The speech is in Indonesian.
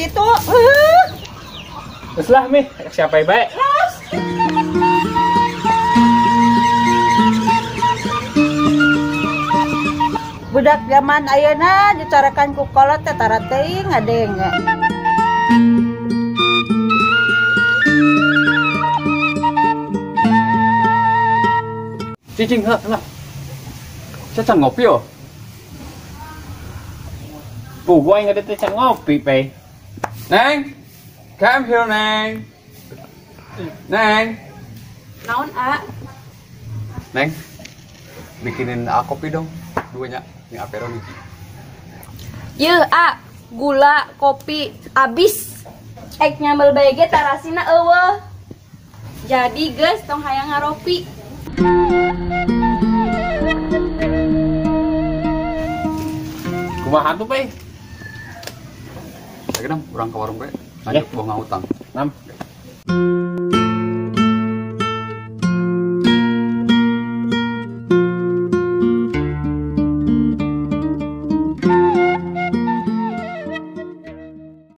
gitu. Terus lah Mi, siapa yang baik? Budak zaman ayeuna dicarakan ku kolot teh tara teuing ngadeng. Cicing, lah. Saya ngopi yo. Gua ingat itu ngopi, Pe. Neng, come here, Neng. Neng. Naon, A? Neng, bikinin kopi dong. Duanya, yang apero nih. Yeuh, A, gula, kopi, abis. Ek nyambel bae ge tarasina eueuh. Jadi geus tong hayang ngaropi. Kumaha tuh, Pe? Lagi dong, kurang ke warung, Pe. Lanjut, bawa ngutang. 6.